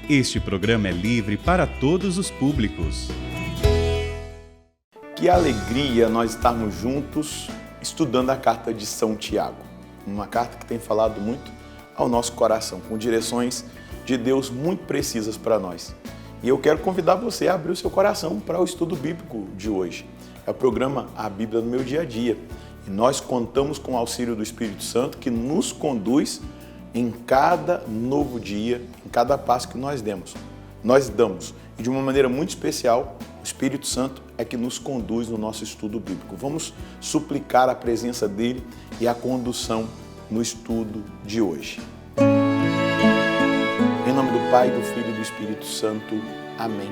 Este programa é livre para todos os públicos. Que alegria nós estarmos juntos estudando a carta de São Tiago. Uma carta que tem falado muito ao nosso coração, com direções de Deus muito precisas para nós. E eu quero convidar você a abrir o seu coração para o estudo bíblico de hoje. É o programa A Bíblia no Meu Dia a Dia. E nós contamos com o auxílio do Espírito Santo que nos conduz em cada novo dia, em cada passo que nós damos. E de uma maneira muito especial, o Espírito Santo é que nos conduz no nosso estudo bíblico. Vamos suplicar a presença dele e a condução no estudo de hoje. Em nome do Pai, do Filho e do Espírito Santo. Amém.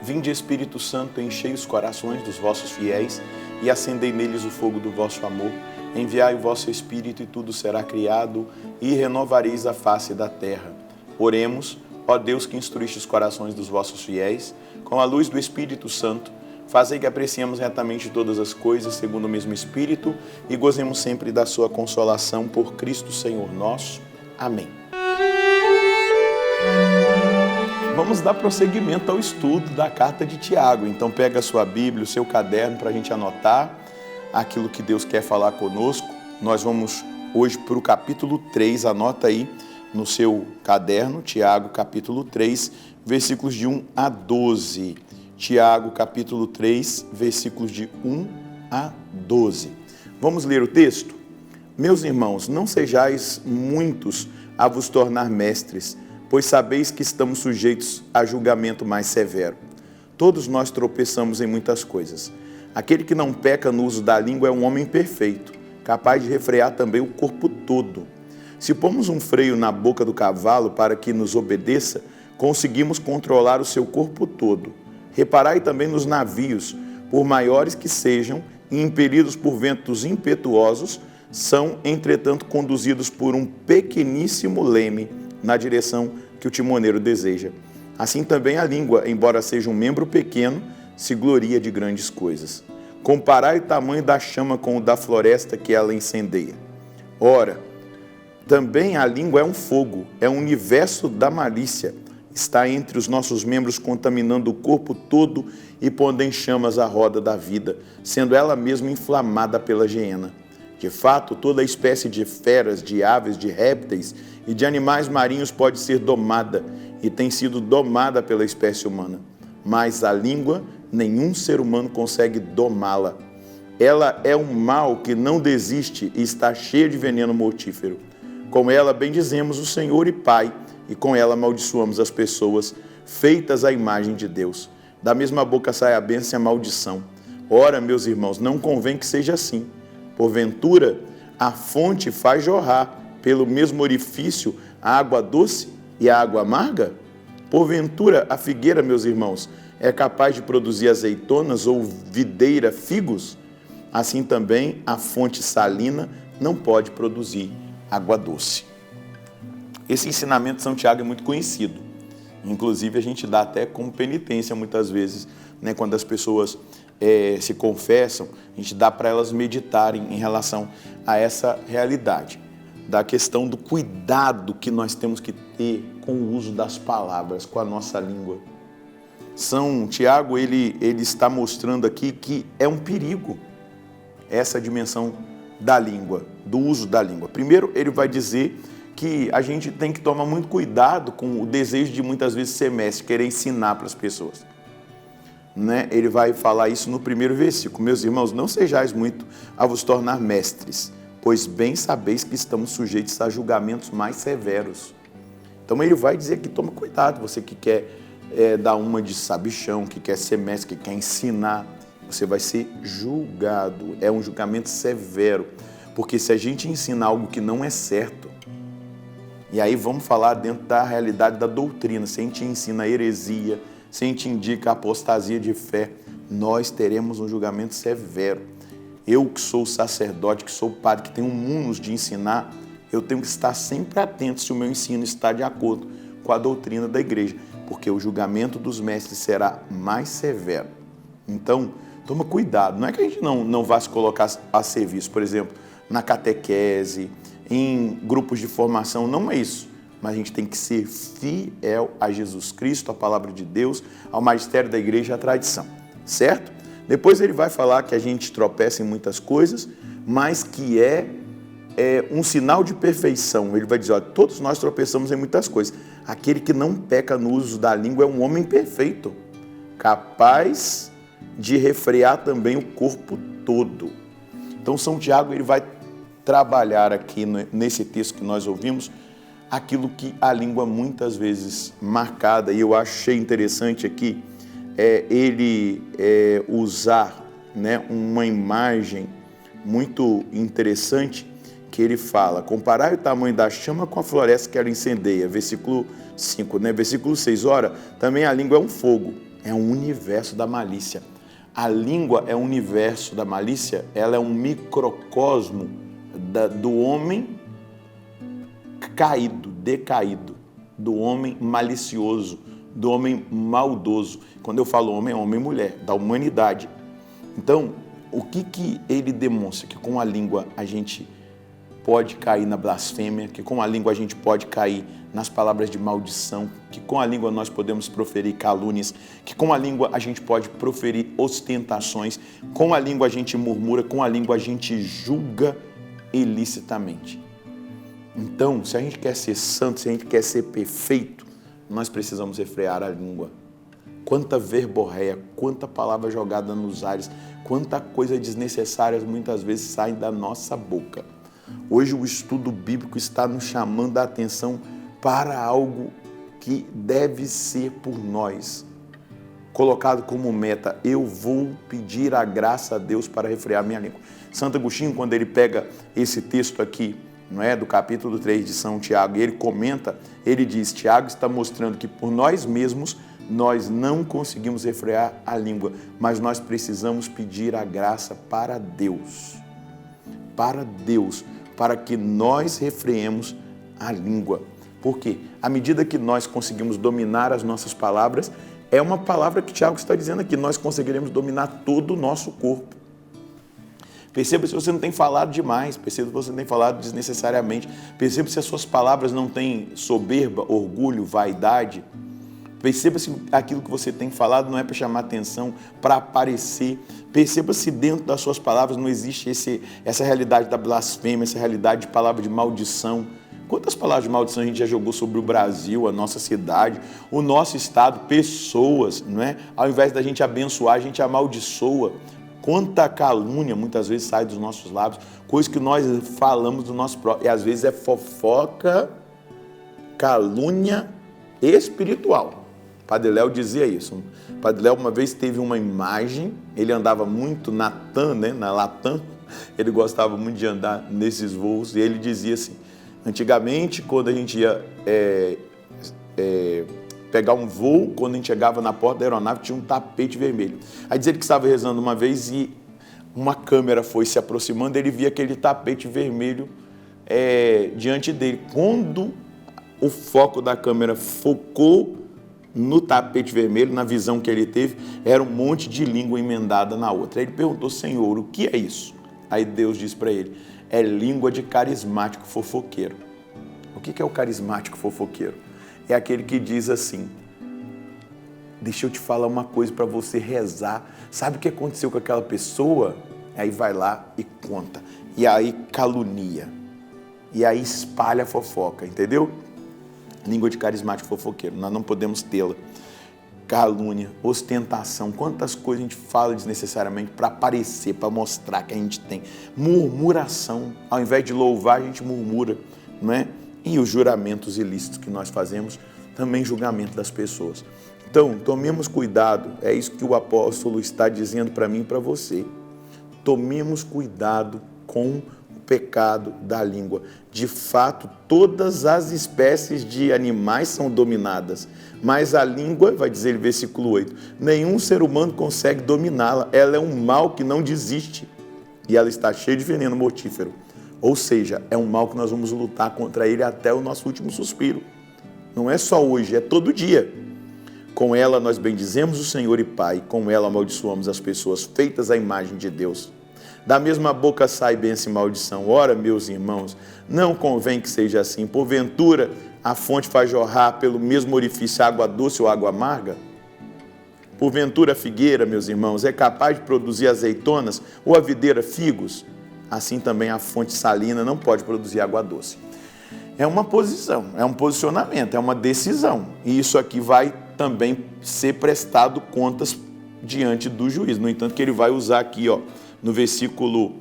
Vinde, Espírito Santo, enchei os corações dos vossos fiéis e acendei neles o fogo do vosso amor. Enviai o vosso Espírito e tudo será criado e renovareis a face da terra. Oremos, ó Deus que instruíste os corações dos vossos fiéis, com a luz do Espírito Santo, fazei que apreciemos retamente todas as coisas segundo o mesmo Espírito e gozemos sempre da sua consolação por Cristo Senhor nosso. Amém. Vamos dar prosseguimento ao estudo da carta de Tiago. Então pega a sua Bíblia, o seu caderno para a gente anotar aquilo que Deus quer falar conosco. Nós vamos hoje para o capítulo 3, anota aí no seu caderno, Tiago capítulo 3, versículos de 1 a 12. Tiago capítulo 3, versículos de 1 a 12. Vamos ler o texto? Meus irmãos, não sejais muitos a vos tornar mestres, pois sabeis que estamos sujeitos a julgamento mais severo. Todos nós tropeçamos em muitas coisas. Aquele que não peca no uso da língua é um homem perfeito, capaz de refrear também o corpo todo. Se pomos um freio na boca do cavalo para que nos obedeça, conseguimos controlar o seu corpo todo. Reparai também nos navios, por maiores que sejam e impelidos por ventos impetuosos, são, entretanto, conduzidos por um pequeníssimo leme na direção que o timoneiro deseja. Assim também a língua, embora seja um membro pequeno, se gloria de grandes coisas. Comparai o tamanho da chama com o da floresta que ela incendeia. Ora, também a língua é um fogo, é um universo da malícia. Está entre os nossos membros, contaminando o corpo todo e pondo em chamas a roda da vida, sendo ela mesma inflamada pela geena. De fato, toda espécie de feras, de aves, de répteis e de animais marinhos pode ser domada e tem sido domada pela espécie humana. Mas a língua, nenhum ser humano consegue domá-la. Ela é um mal que não desiste e está cheia de veneno mortífero. Com ela bendizemos o Senhor e Pai, e com ela amaldiçoamos as pessoas feitas à imagem de Deus. Da mesma boca sai a bênção e a maldição. Ora, meus irmãos, não convém que seja assim. Porventura, a fonte faz jorrar pelo mesmo orifício a água doce e a água amarga? Porventura, a figueira, meus irmãos, é capaz de produzir azeitonas ou videira figos? Assim também a fonte salina não pode produzir água doce. Esse ensinamento de São Tiago é muito conhecido. Inclusive, a gente dá até como penitência muitas vezes, né, quando as pessoas se confessam, a gente dá para elas meditarem em relação a essa realidade, da questão do cuidado que nós temos que ter com o uso das palavras, com a nossa língua. São Tiago, ele está mostrando aqui que é um perigo essa dimensão da língua, do uso da língua. Primeiro, ele vai dizer que a gente tem que tomar muito cuidado com o desejo de muitas vezes ser mestre, querer ensinar para as pessoas. Né? Ele vai falar isso no primeiro versículo. Meus irmãos, não sejais muito a vos tornar mestres, pois bem sabeis que estamos sujeitos a julgamentos mais severos. Então ele vai dizer que toma cuidado, você que quer dar uma de sabichão, que quer ser mestre, que quer ensinar, você vai ser julgado. É um julgamento severo, porque se a gente ensina algo que não é certo, e aí vamos falar dentro da realidade da doutrina, se a gente ensina heresia, se a gente indica apostasia de fé, nós teremos um julgamento severo. Eu que sou sacerdote, que sou padre, que tenho munus de ensinar, eu tenho que estar sempre atento se o meu ensino está de acordo com a doutrina da igreja, porque o julgamento dos mestres será mais severo. Então, toma cuidado. Não é que a gente não vá se colocar a serviço, por exemplo, na catequese, em grupos de formação, não é isso. Mas a gente tem que ser fiel a Jesus Cristo, à palavra de Deus, ao magistério da igreja, à tradição, certo? Depois ele vai falar que a gente tropeça em muitas coisas, mas que é um sinal de perfeição. Ele vai dizer, ó, todos nós tropeçamos em muitas coisas. Aquele que não peca no uso da língua é um homem perfeito, capaz de refrear também o corpo todo. Então São Tiago ele vai trabalhar aqui nesse texto que nós ouvimos, aquilo que a língua muitas vezes marcada, e eu achei interessante aqui, ele usar, né, uma imagem muito interessante, que ele fala, comparai o tamanho da chama com a floresta que ela incendeia, versículo 5, né? Versículo 6, ora, também a língua é um fogo, é um universo da malícia. A língua é um universo da malícia, ela é um microcosmo do homem caído, decaído, do homem malicioso, do homem maldoso. Quando eu falo homem, é homem e mulher, da humanidade. Então, o que ele demonstra? Que com a língua a gente pode cair na blasfêmia, que com a língua a gente pode cair nas palavras de maldição, que com a língua nós podemos proferir calúnias, que com a língua a gente pode proferir ostentações, com a língua a gente murmura, com a língua a gente julga ilicitamente. Então, se a gente quer ser santo, se a gente quer ser perfeito, nós precisamos refrear a língua. Quanta verborréia, quanta palavra jogada nos ares, quanta coisa desnecessária muitas vezes sai da nossa boca. Hoje o estudo bíblico está nos chamando a atenção para algo que deve ser por nós colocado como meta. Eu vou pedir a graça a Deus para refrear minha língua. Santo Agostinho, quando ele pega esse texto aqui, não é, do capítulo 3 de São Tiago, e ele comenta, ele diz, Tiago está mostrando que por nós mesmos nós não conseguimos refrear a língua, mas nós precisamos pedir a graça para Deus, para que nós refreemos a língua. Porque à medida que nós conseguimos dominar as nossas palavras, é uma palavra que Tiago está dizendo aqui, nós conseguiremos dominar todo o nosso corpo. Perceba se você não tem falado demais, perceba se você não tem falado desnecessariamente, perceba se as suas palavras não têm soberba, orgulho, vaidade. Perceba se aquilo que você tem falado não é para chamar atenção, para aparecer. Perceba se dentro das suas palavras não existe essa realidade da blasfêmia, essa realidade de palavra de maldição. Quantas palavras de maldição a gente já jogou sobre o Brasil, a nossa cidade, o nosso estado, pessoas, não é? Ao invés da gente abençoar, a gente amaldiçoa. Quanta calúnia muitas vezes sai dos nossos lábios, coisa que nós falamos do nosso próprio, e às vezes é fofoca, calúnia espiritual. Padre Léo dizia isso. Padre Léo uma vez teve uma imagem, ele andava muito na TAM, né, na Latam, ele gostava muito de andar nesses voos, e ele dizia assim, antigamente quando a gente ia pegar um voo, quando a gente chegava na porta da aeronave, tinha um tapete vermelho. Aí diz ele que estava rezando uma vez e uma câmera foi se aproximando, ele via aquele tapete vermelho diante dele. Quando o foco da câmera focou no tapete vermelho, na visão que ele teve, era um monte de língua emendada na outra. Aí ele perguntou, Senhor, o que é isso? Aí Deus disse para ele, é língua de carismático fofoqueiro. O que é o carismático fofoqueiro? É aquele que diz assim, deixa eu te falar uma coisa para você rezar. Sabe o que aconteceu com aquela pessoa? Aí vai lá e conta. E aí calunia. E aí espalha a fofoca, entendeu? Língua de carismático fofoqueiro. Nós não podemos tê-la. Calúnia, ostentação. Quantas coisas a gente fala desnecessariamente para aparecer, para mostrar que a gente tem. Murmuração. Ao invés de louvar, a gente murmura, não é? E os juramentos ilícitos que nós fazemos, também julgamento das pessoas. Então, tomemos cuidado, é isso que o apóstolo está dizendo para mim e para você. Tomemos cuidado com o pecado da língua. De fato, todas as espécies de animais são dominadas, mas a língua, vai dizer ele, versículo 8, nenhum ser humano consegue dominá-la, ela é um mal que não desiste e ela está cheia de veneno mortífero. Ou seja, é um mal que nós vamos lutar contra ele até o nosso último suspiro. Não é só hoje, é todo dia. Com ela nós bendizemos o Senhor e Pai, com ela amaldiçoamos as pessoas feitas à imagem de Deus. Da mesma boca sai bênção e maldição. Ora, meus irmãos, não convém que seja assim. Porventura, a fonte faz jorrar pelo mesmo orifício água doce ou água amarga? Porventura, a figueira, meus irmãos, é capaz de produzir azeitonas ou a videira figos? Assim também a fonte salina não pode produzir água doce. É uma posição, é um posicionamento, é uma decisão. E isso aqui vai também ser prestado contas diante do juiz. No entanto, que ele vai usar aqui, ó, no versículo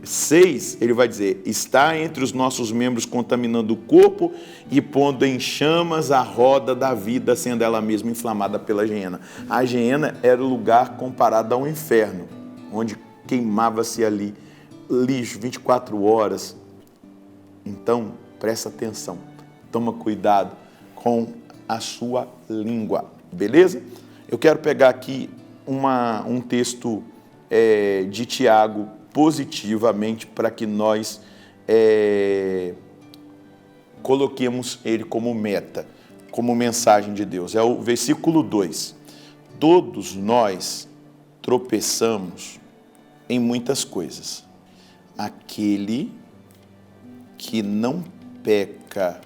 6, ele vai dizer: está entre os nossos membros contaminando o corpo e pondo em chamas a roda da vida, sendo ela mesma inflamada pela geena. A geena era o lugar comparado ao inferno, onde queimava-se ali lixo 24 horas. Então, presta atenção, toma cuidado com a sua língua, beleza? Eu quero pegar aqui um texto de Tiago positivamente para que nós coloquemos ele como meta, como mensagem de Deus. É o versículo 2. Todos nós tropeçamos em muitas coisas. Aquele que não peca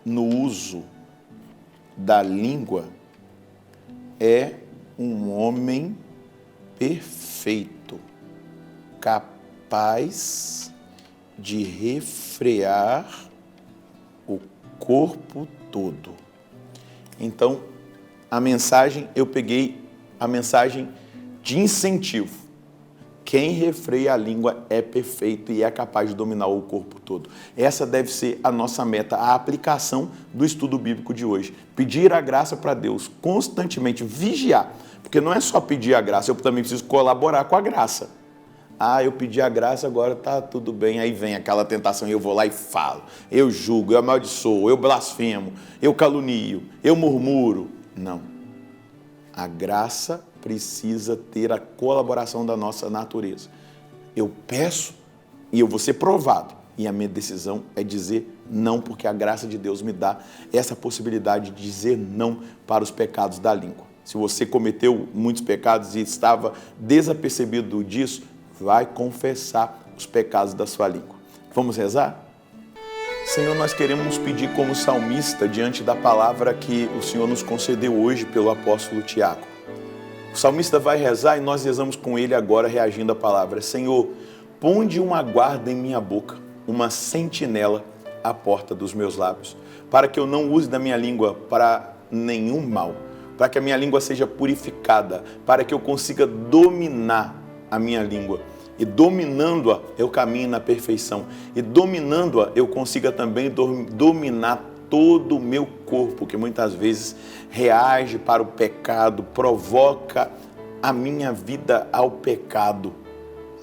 no uso da língua é um homem perfeito, capaz de refrear o corpo todo. Então, a mensagem, eu peguei a mensagem de incentivo. Quem refreia a língua é perfeito e é capaz de dominar o corpo todo. Essa deve ser a nossa meta, a aplicação do estudo bíblico de hoje. Pedir a graça para Deus, constantemente vigiar. Porque não é só pedir a graça, eu também preciso colaborar com a graça. Ah, eu pedi a graça, agora tá tudo bem. Aí vem aquela tentação e eu vou lá e falo. Eu julgo, eu amaldiçoo, eu blasfemo, eu calunio, eu murmuro. Não. A graça precisa ter a colaboração da nossa natureza. Eu peço e eu vou ser provado. E a minha decisão é dizer não, porque a graça de Deus me dá essa possibilidade de dizer não para os pecados da língua. Se você cometeu muitos pecados e estava desapercebido disso, vai confessar os pecados da sua língua. Vamos rezar? Senhor, nós queremos pedir como salmista diante da palavra que o Senhor nos concedeu hoje pelo apóstolo Tiago. O salmista vai rezar e nós rezamos com ele agora reagindo à palavra. Senhor, ponde uma guarda em minha boca, uma sentinela à porta dos meus lábios, para que eu não use da minha língua para nenhum mal, para que a minha língua seja purificada, para que eu consiga dominar a minha língua. E dominando-a, eu caminho na perfeição. E dominando-a, eu consiga também dominar todo o meu corpo, que muitas vezes reage para o pecado, provoca a minha vida ao pecado,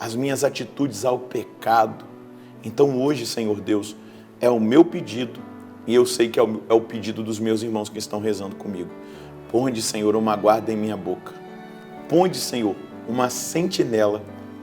as minhas atitudes ao pecado. Então hoje, Senhor Deus, é o meu pedido, e eu sei que é o pedido dos meus irmãos que estão rezando comigo. Ponde, Senhor, uma guarda em minha boca. Ponde, Senhor, uma sentinela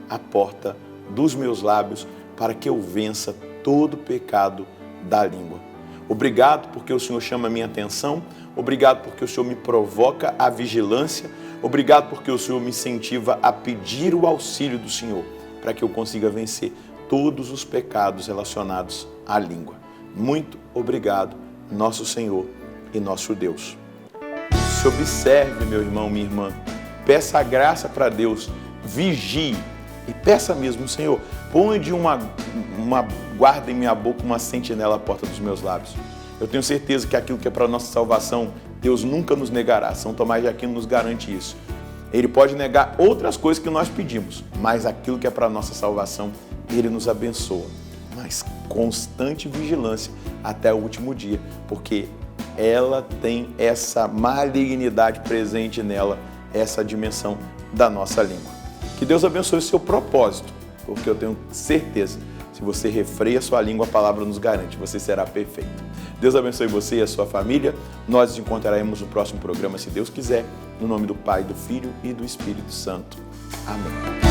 à porta dos meus lábios, para que eu vença todo o pecado da língua. Obrigado porque o Senhor chama a minha atenção, obrigado porque o Senhor me provoca a vigilância, obrigado porque o Senhor me incentiva a pedir o auxílio do Senhor, para que eu consiga vencer todos os pecados relacionados à língua. Muito obrigado, nosso Senhor e nosso Deus. Se observe, meu irmão, minha irmã, peça a graça para Deus, vigie e peça mesmo, Senhor, ponde uma guarda em minha boca, uma sentinela à porta dos meus lábios. Eu tenho certeza que aquilo que é para a nossa salvação, Deus nunca nos negará. São Tomás de Aquino nos garante isso. Ele pode negar outras coisas que nós pedimos, mas aquilo que é para a nossa salvação, Ele nos abençoa. Mas constante vigilância até o último dia, porque ela tem essa malignidade presente nela, essa dimensão da nossa língua. Que Deus abençoe o seu propósito, porque eu tenho certeza, se você refreia a sua língua, a palavra nos garante, você será perfeito. Deus abençoe você e a sua família. Nós nos encontraremos no próximo programa, se Deus quiser, no nome do Pai, do Filho e do Espírito Santo. Amém.